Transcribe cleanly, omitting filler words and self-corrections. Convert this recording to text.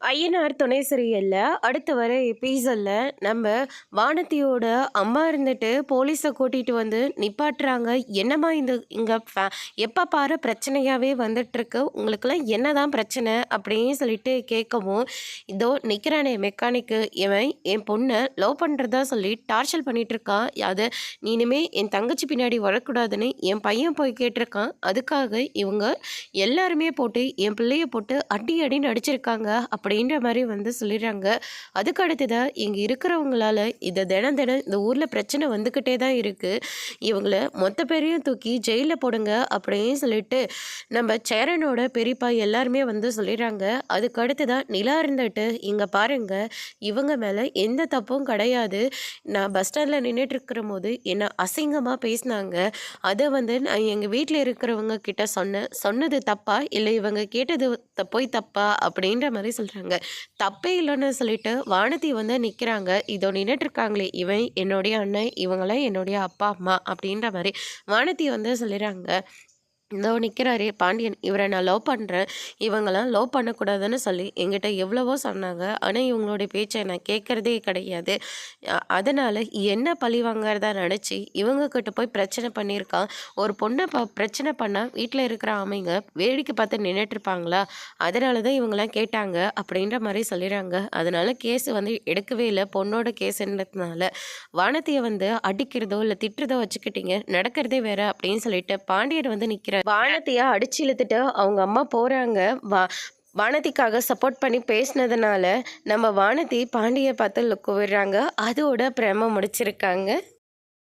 ஐயனார் துணை சீரியல்ல அடுத்து வர எபிசோட்ல நம்ம வானதியோட அம்மா இருந்துட்டு போலீஸை கூட்டிட்டு வந்து நிப்பாட்டுறாங்க. என்னம்மா இந்த இங்க எப்ப பாரு பிரச்சனையாவே வந்துட்டு இருக்கு, உங்களுக்குலாம் என்னதான் பிரச்சனை அப்படின்னு சொல்லிட்டு கேட்கவும், இதோ நிக்கிறானே மெக்கானிக்கு, இவன் என் பொண்ணை லவ் பண்றதா சொல்லி டார்ச்சர் பண்ணிட்டு இருக்கான். அதை நீ இனிமே என் தங்கச்சி பின்னாடி வரக்கூடாதுன்னு என் பையன் போய் கேட்டிருக்கான். அதுக்காக இவங்க எல்லாருமே போட்டு என் பிள்ளைய போட்டு அடி அடின்னு அடிச்சிருக்காங்க அப்படின்ற மாதிரி வந்து சொல்லிடுறாங்க. அதுக்கு அடுத்ததான் இங்கே இருக்கிறவங்களால இதை தினம் தினம் இந்த ஊரில் பிரச்சனை வந்துக்கிட்டே தான் இருக்குது, இவங்கள மொத்த பேரையும் தூக்கி ஜெயிலில் போடுங்க அப்படின்னு சொல்லிட்டு நம்ம சேரனோட பெரியப்பா எல்லாருமே வந்து சொல்லிடுறாங்க. அதுக்கு அடுத்ததான் நிலா இருந்துட்டு இங்கே பாருங்க, இவங்க மேலே எந்த தப்பும் கிடையாது, நான் பஸ் ஸ்டாண்டில் நின்றுட்டு இருக்கிற போது என்னை அசிங்கமாக பேசினாங்க, அதை வந்து நான் எங்கள் வீட்டில் இருக்கிறவங்க கிட்ட சொன்னது தப்பா இல்லை இவங்க கேட்டது போய் தப்பா அப்படின்ற மாதிரி சொல்கிறாங்க. தப்பே இல்லைன்னு சொல்லிட்டு வானதி வந்து நிற்கிறாங்க. இதோ நின்றுட்டு இருக்காங்களே இவன் என்னுடைய அண்ணன், இவங்களாம் என்னுடைய அப்பா அம்மா அப்படின்ற மாதிரி வானதி வந்து சொல்லிடுறாங்க. இதோ நிற்கிறாரே பாண்டியன், இவரை நான் லவ் பண்ணுறேன், இவங்கெல்லாம் லவ் பண்ணக்கூடாதுன்னு சொல்லி என்கிட்ட எவ்வளவோ சொன்னாங்க, ஆனால் இவங்களுடைய பேச்சை நான் கேட்குறதே கிடையாது. அதனால் என்ன பழி வாங்கிறதா நினச்சி இவங்கக்கிட்ட போய் பிரச்சனை பண்ணியிருக்கான். ஒரு பொண்ணை பிரச்சனை பண்ணால் வீட்டில் இருக்கிற ஆமைங்க வேடிக்கை பார்த்து நின்றுட்டுருப்பாங்களா, அதனால தான் இவங்கெல்லாம் கேட்டாங்க அப்படின்ற மாதிரி சொல்லிடுறாங்க. அதனால் கேஸ் வந்து எடுக்கவே இல்லை, பொண்ணோட கேஸுன்றதுனால வானதியை வந்து அடிக்கிறதோ இல்லை திட்டுறதோ வச்சுக்கிட்டீங்க, நடக்கிறதே வேற அப்படின்னு சொல்லிட்டு பாண்டியன் வந்து நிற்கிற வானதியை அடிச்சு இழுத்துட்டு அவங்க அம்மா போறாங்க. வானதிக்காக சப்போர்ட் பண்ணி பேசினதுனால நம்ம வானதி பாண்டியை பார்த்து லுக்கு விடுறாங்க. அதோட பிரேம முடிச்சிருக்காங்க.